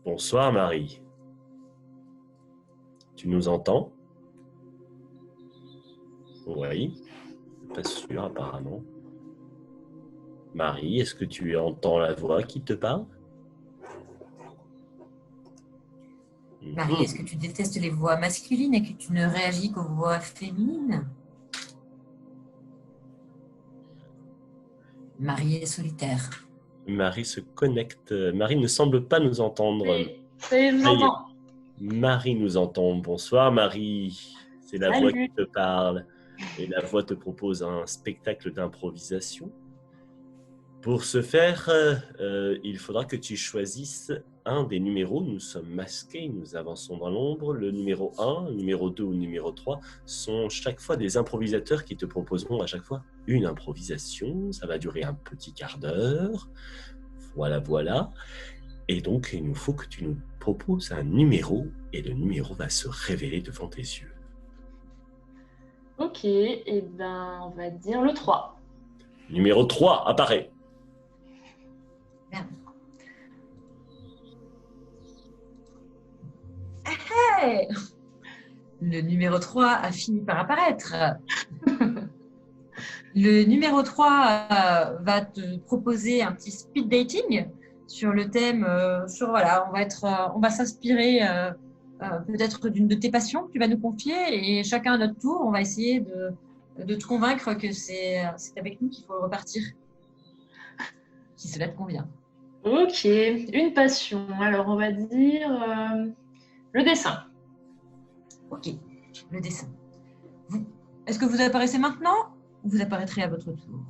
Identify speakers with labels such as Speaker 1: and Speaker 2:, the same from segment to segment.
Speaker 1: Bonsoir Marie. Tu nous entends? Oui, pas sûr apparemment. Marie, est-ce que tu entends la voix qui te parle?
Speaker 2: Marie, est-ce que tu détestes les voix masculines et que tu ne réagis qu'aux voix féminines? Marie est solitaire.
Speaker 1: Marie se connecte. Marie ne semble pas nous entendre.
Speaker 3: Ça y est, je vous
Speaker 1: Ça y est.
Speaker 3: entends.
Speaker 1: Marie nous entend. Bonsoir Marie. C'est la voix qui te parle. Et la voix te propose un spectacle d'improvisation. Pour ce faire, il faudra que tu choisisses un des numéros. Nous sommes masqués, nous avançons dans l'ombre. Le numéro 1, le numéro 2 ou le numéro 3 sont chaque fois des improvisateurs qui te proposeront à chaque fois une improvisation. Ça va durer un petit quart d'heure. Voilà, voilà. Et donc, il nous faut que tu nous proposes un numéro et le numéro va se révéler devant tes yeux.
Speaker 3: Ok, et ben on va dire le 3.
Speaker 1: Numéro 3 apparaît.
Speaker 2: Merde. Hey, le numéro 3 a fini par apparaître. Le numéro 3 va te proposer un petit speed dating sur le thème, on va s'inspirer peut-être d'une de tes passions que tu vas nous confier et chacun à notre tour, on va essayer de te convaincre que c'est avec nous qu'il faut repartir. Si cela te convient.
Speaker 3: Ok, une passion. Alors on va dire le dessin.
Speaker 2: Ok, le dessin. Est-ce que vous apparaissez maintenant ou vous apparaîtrez à votre tour?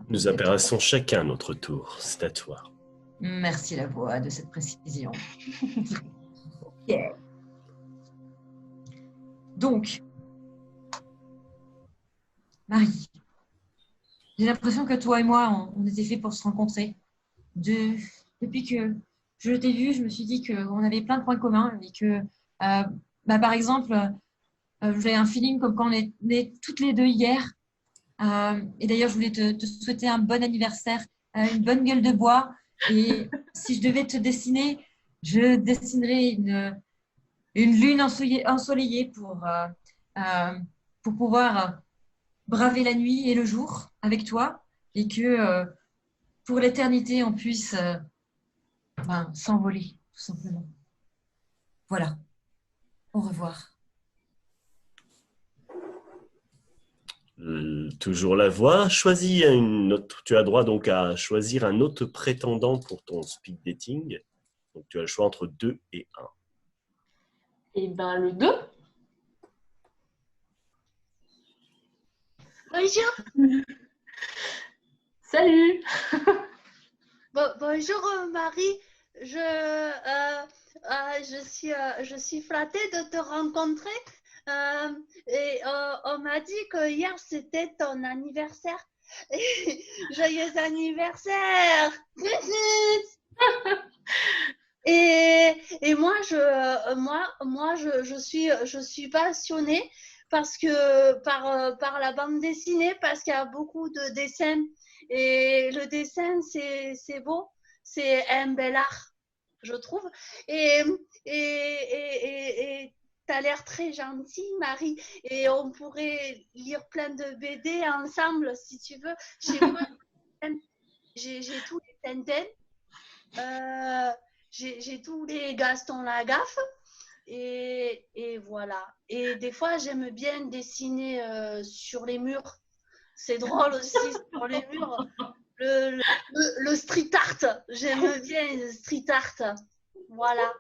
Speaker 1: Nous apparaissons chacun à notre tour. C'est à toi.
Speaker 2: Merci la voix de cette précision. Yeah. Donc, Marie, j'ai l'impression que toi et moi, on était faits pour se rencontrer. Depuis que je t'ai vu, je me suis dit qu'on avait plein de points communs et que, par exemple, j'avais un feeling comme quand on est nées toutes les deux hier. Et d'ailleurs, je voulais te souhaiter un bon anniversaire, une bonne gueule de bois. Et si je devais te dessiner, je dessinerais une lune ensoleillée pour pouvoir braver la nuit et le jour avec toi et que pour l'éternité, on puisse s'envoler, tout simplement. Voilà. Au revoir.
Speaker 1: Toujours la voix. Choisis une autre. Tu as droit donc à choisir un autre prétendant pour ton speed dating. Donc tu as le choix entre 2 et 1.
Speaker 3: Et ben le 2.
Speaker 4: Bonjour.
Speaker 3: Salut.
Speaker 4: Bonjour Marie, je suis flattée de te rencontrer et on m'a dit que hier c'était ton anniversaire. Joyeux anniversaire. Et moi je suis passionnée parce que par la bande dessinée, parce qu'il y a beaucoup de dessins et le dessin c'est beau, c'est un bel art, je trouve. Et t'as l'air très gentille, Marie, et on pourrait lire plein de BD ensemble si tu veux. Chez moi, j'ai tous les Tintin, j'ai tous les Gaston Lagaffe. Et voilà. Et des fois, j'aime bien dessiner sur les murs. C'est drôle aussi sur les murs. Le street art. J'aime bien le street art. Voilà.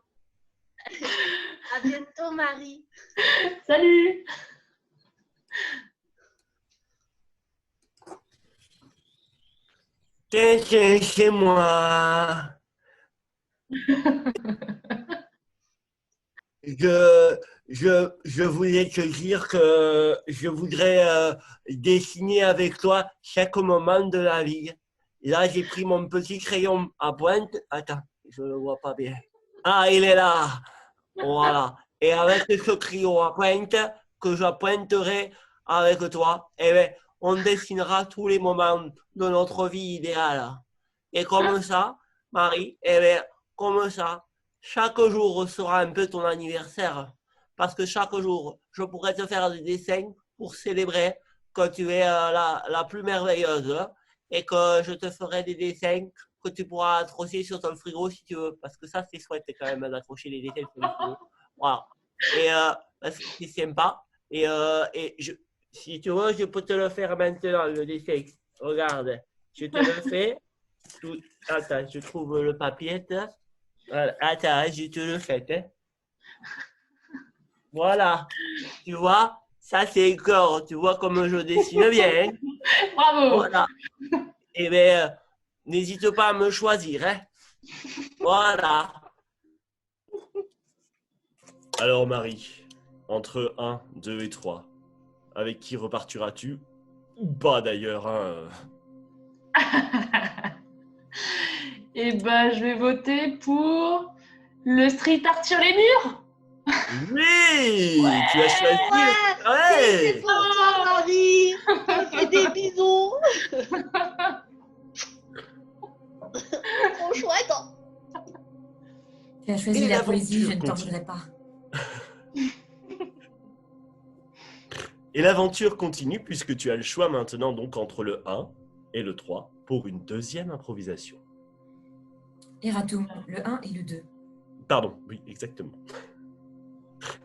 Speaker 4: À bientôt, Marie.
Speaker 3: Salut.
Speaker 1: T'es chez moi. Je voulais te dire que je voudrais dessiner avec toi chaque moment de la vie. Là, j'ai pris mon petit crayon à pointe. Attends, je ne le vois pas bien. Ah, il est là. Voilà. Et avec ce crayon à pointe que je pointerai avec toi, eh bien, on dessinera tous les moments de notre vie idéale. Et comme ça, Marie, eh bien, comme ça,
Speaker 5: chaque jour sera un peu ton anniversaire. Parce que chaque jour, je pourrais te faire des dessins pour célébrer que tu es la plus merveilleuse. Et que je te ferai des dessins que tu pourras accrocher sur ton frigo si tu veux. Parce que ça, c'est chouette quand même d'accrocher les dessins sur le frigo. Voilà. Et parce que c'est sympa. Si tu veux, je peux te le faire maintenant, le dessin. Regarde, je te le fais. Attends, je trouve le papier. Voilà. Attends, je te le fais. Hein. Voilà. Tu vois, ça c'est un corps. Tu vois comme je dessine bien. Hein.
Speaker 3: Bravo.
Speaker 5: Voilà. Eh bien, n'hésite pas à me choisir. Hein. Voilà.
Speaker 1: Alors, Marie, entre 1, 2 et 3, avec qui repartiras-tu? Ou pas d'ailleurs, hein?
Speaker 3: Eh ben, je vais voter pour le street art sur les murs.
Speaker 1: Oui, tu as choisi.
Speaker 4: C'est
Speaker 1: Ouais.
Speaker 4: pour toi, Marie. Je fais des bisous. Trop chouette. Hein.
Speaker 2: Tu as choisi
Speaker 1: Et
Speaker 2: la poésie, je ne
Speaker 1: l'aventure
Speaker 2: t'en voudrais pas.
Speaker 1: Et l'aventure continue puisque tu as le choix maintenant donc entre le 1 et le 3 pour une deuxième improvisation.
Speaker 2: Erato, le 1 et le 2.
Speaker 1: Pardon, oui, exactement.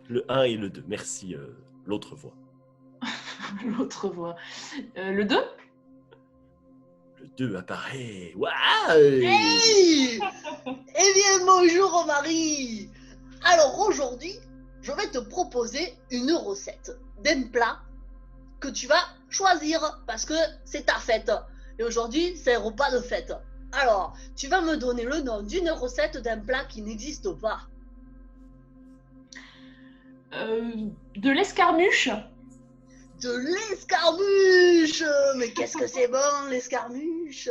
Speaker 1: Le 1 et le 2, merci, l'autre voix.
Speaker 3: L'autre voix. Le 2?
Speaker 1: Le 2 apparaît. Waouh!
Speaker 4: Hey. Eh bien, bonjour, Marie. Alors, aujourd'hui, je vais te proposer une recette d'un plat que tu vas choisir parce que c'est ta fête. Et aujourd'hui, c'est un repas de fête. Alors, tu vas me donner le nom d'une recette d'un plat qui n'existe pas.
Speaker 3: De l'escarmuche.
Speaker 4: De l'escarmuche. Mais qu'est-ce que c'est bon, l'escarmuche.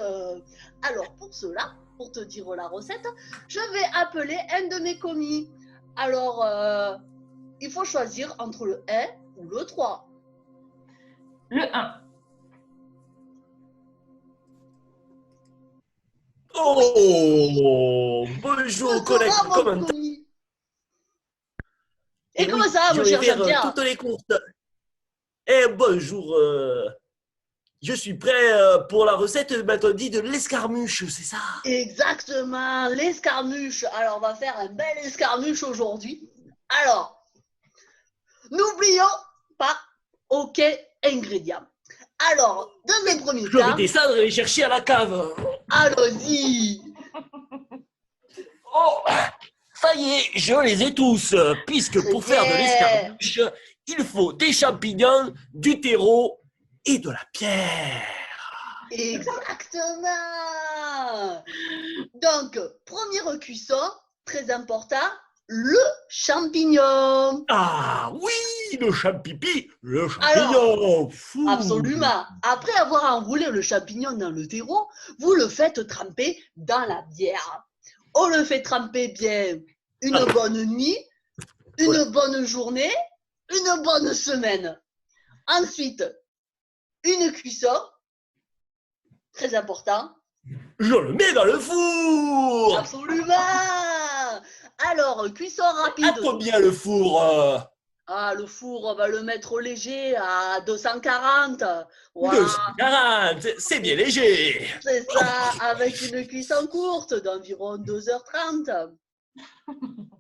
Speaker 4: Alors, pour cela, pour te dire la recette, je vais appeler un de mes commis. Alors, il faut choisir entre le 1 ou le 3.
Speaker 3: Le 1.
Speaker 1: Oh! Bonjour,
Speaker 4: Ce
Speaker 1: collègue,
Speaker 4: sera mon
Speaker 1: comment
Speaker 4: commis. Et comment ça,
Speaker 1: je
Speaker 4: mon
Speaker 1: vais
Speaker 4: cher
Speaker 1: faire
Speaker 4: Jean-Pierre?
Speaker 1: toutes les courses. Eh, bonjour, je suis prêt pour la recette, maintenant dit de l'escarmuche, c'est ça?
Speaker 4: Exactement, l'escarmuche. Alors, on va faire un bel escarmuche aujourd'hui. Alors, n'oublions pas aucun ingrédient. Alors, dans un premier
Speaker 1: Je vais
Speaker 4: temps,
Speaker 1: descendre et les chercher à la cave.
Speaker 4: allons-y.
Speaker 1: Oh! Ça y est, je les ai tous, puisque
Speaker 4: Très
Speaker 1: pour faire de
Speaker 4: bien.
Speaker 1: l'escarmuche, il faut des champignons, du terreau et de la pierre.
Speaker 4: Exactement. Donc, première cuisson, très important, le champignon.
Speaker 1: Ah oui, le champipi, le champignon. Fou.
Speaker 4: Absolument. Après avoir enroulé le champignon dans le terreau, vous le faites tremper dans la bière. On le fait tremper bien une bonne nuit, une bonne journée, une bonne semaine. Ensuite, une cuisson, très important.
Speaker 1: Je le mets dans le four.
Speaker 4: Absolument. Alors, cuisson rapide.
Speaker 1: À combien le four?
Speaker 4: Ah, le four, on va le mettre léger à 240. Voilà.
Speaker 1: 240, c'est bien léger.
Speaker 4: C'est ça, avec une cuisson courte d'environ 2h30.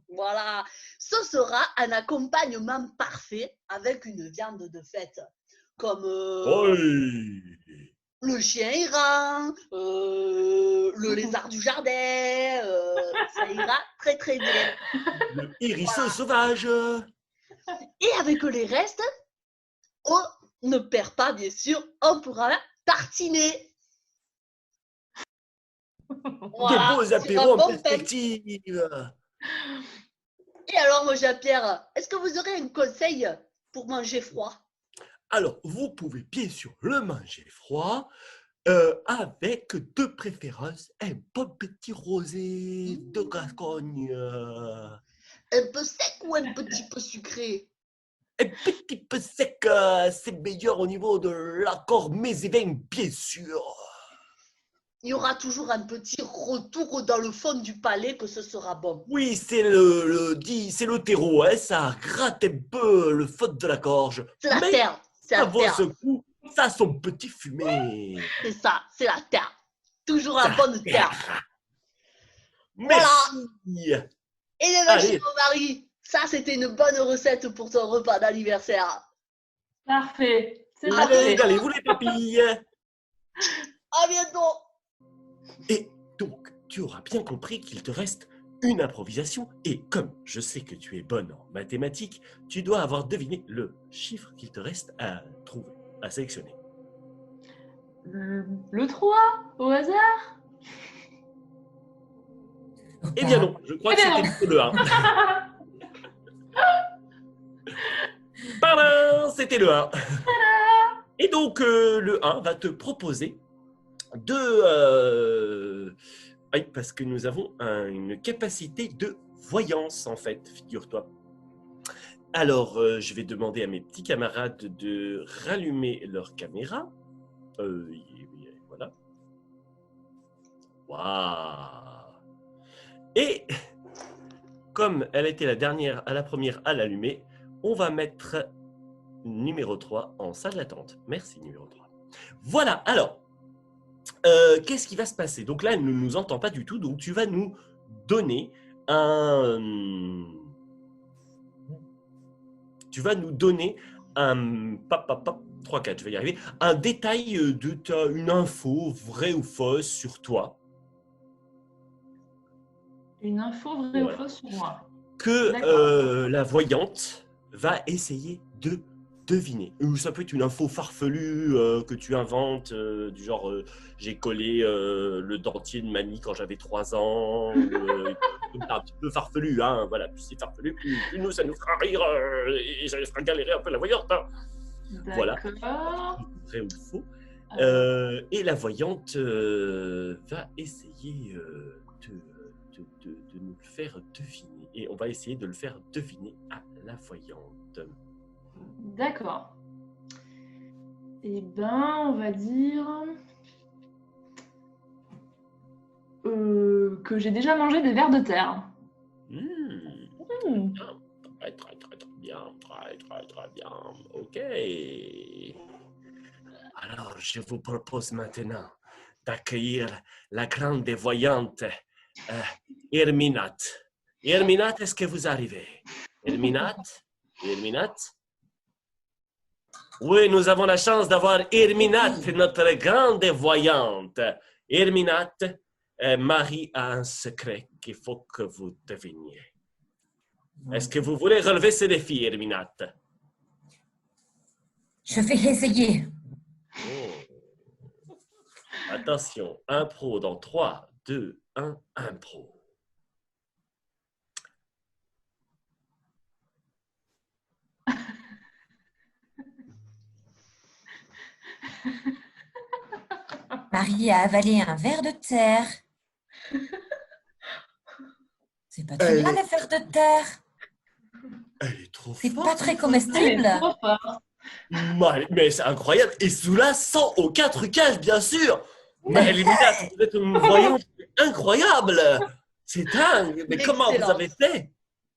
Speaker 4: Voilà. Ce sera un accompagnement parfait avec une viande de fête. Comme
Speaker 1: Oui.
Speaker 4: le chien errant, le lézard du jardin. Ça ira très très bien.
Speaker 1: Le hérisson sauvage.
Speaker 4: Et avec les restes, on ne perd pas, bien sûr, on pourra la tartiner. Voilà,
Speaker 1: De beaux
Speaker 4: sur un
Speaker 1: apéros en
Speaker 4: bon pain.
Speaker 1: perspective.
Speaker 4: Et alors, mon Jean-Pierre, est-ce que vous aurez un conseil pour manger froid?
Speaker 1: Alors, vous pouvez bien sûr le manger froid, avec de préférence un bon petit rosé de Gascogne.
Speaker 4: Un peu sec ou un petit peu sucré?
Speaker 1: Un petit peu sec, c'est meilleur au niveau de l'accord mets et vins, bien sûr.
Speaker 4: il y aura toujours un petit retour dans le fond du palais que ce sera bon.
Speaker 1: Oui, c'est c'est le terreau, hein, ça gratte un peu le fond de la gorge.
Speaker 4: C'est la
Speaker 1: Mais
Speaker 4: terre. C'est
Speaker 1: ça
Speaker 4: la
Speaker 1: vaut
Speaker 4: terre.
Speaker 1: ce coup, ça a son petit fumet.
Speaker 4: C'est ça, c'est la terre. Toujours la bonne terre.
Speaker 1: Merci.
Speaker 4: Et les
Speaker 1: Allez.
Speaker 4: mon mari, ça c'était une bonne recette pour ton repas d'anniversaire.
Speaker 3: Parfait. C'est
Speaker 1: Allez,
Speaker 3: parfait.
Speaker 1: allez-vous les papilles.
Speaker 4: À bientôt.
Speaker 1: Et donc, tu auras bien compris qu'il te reste une improvisation. Et comme je sais que tu es bonne en mathématiques, tu dois avoir deviné le chiffre qu'il te reste à trouver, à sélectionner.
Speaker 3: Le 3, au hasard.
Speaker 1: Eh bien non, je crois que c'était plutôt le 1. Pardon, c'était le 1. Et donc, le 1 va te proposer de... oui, parce que nous avons une capacité de voyance, en fait, figure-toi. Alors, je vais demander à mes petits camarades de rallumer leur caméra. Voilà. Waouh! Et comme elle était la première à l'allumer, on va mettre numéro 3 en salle d'attente. Merci, numéro 3. Voilà, alors, qu'est-ce qui va se passer? Donc là, elle ne nous entend pas du tout, donc tu vas nous donner un... Tu vas nous donner un... 3, 4, je vais y arriver. Un détail une info, vraie ou fausse, sur toi.
Speaker 3: Une info vraie
Speaker 1: Voilà.
Speaker 3: ou fausse sur moi.
Speaker 1: Que la voyante va essayer de deviner. Ou ça peut être une info farfelue que tu inventes, du genre j'ai collé le dentier de mamie quand j'avais 3 ans. Un petit peu farfelu, hein, voilà. Plus c'est farfelu, plus nous ça nous fera rire et ça fera galérer un peu la voyante. Hein. Voilà. Vrai ou faux. Et la voyante va essayer de nous le faire deviner. Et on va essayer de le faire deviner à la voyante.
Speaker 3: D'accord. Eh ben, on va dire que j'ai déjà mangé des vers de terre.
Speaker 1: Très, très, très, très bien. Très, très, très bien. Ok. Alors, je vous propose maintenant d'accueillir la grande voyante Herminate. Herminate, est-ce que vous arrivez? Herminate? Herminate? Oui, nous avons la chance d'avoir Herminate, notre grande voyante. Herminate, Marie a un secret qu'il faut que vous deviniez. Est-ce que vous voulez relever ce défi, Herminate?
Speaker 2: Je vais essayer.
Speaker 1: Oh. Attention, impro dans 3, 2, 1, impro.
Speaker 2: Marie a avalé un ver de terre. C'est pas très bien, les vers de terre.
Speaker 1: Elle est trop
Speaker 2: C'est
Speaker 1: forte.
Speaker 2: pas très
Speaker 3: Elle
Speaker 2: comestible.
Speaker 3: est trop forte.
Speaker 1: Mais c'est incroyable. Et sous là, sans aucun trucage, bien sûr. Mais Herminate, vous êtes une voyante incroyable. C'est dingue. Mais comment vous avez fait?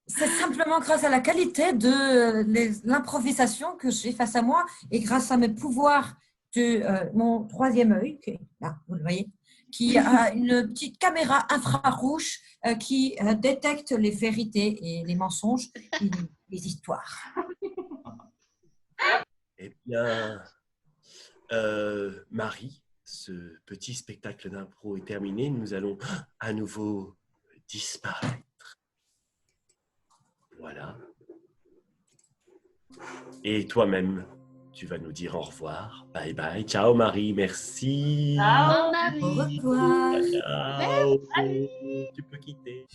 Speaker 2: C'est simplement grâce à la qualité de l'improvisation que j'ai face à moi et grâce à mes pouvoirs de mon troisième œil, là, vous le voyez, qui a une petite caméra infrarouge qui détecte les vérités et les mensonges et les histoires.
Speaker 1: Eh bien, Marie, ce petit spectacle d'impro est terminé. Nous allons à nouveau disparaître. Voilà. Et toi-même, tu vas nous dire au revoir. Bye bye. Ciao Marie, merci.
Speaker 3: Ciao.
Speaker 2: Au revoir.
Speaker 1: Ciao. Tu peux quitter.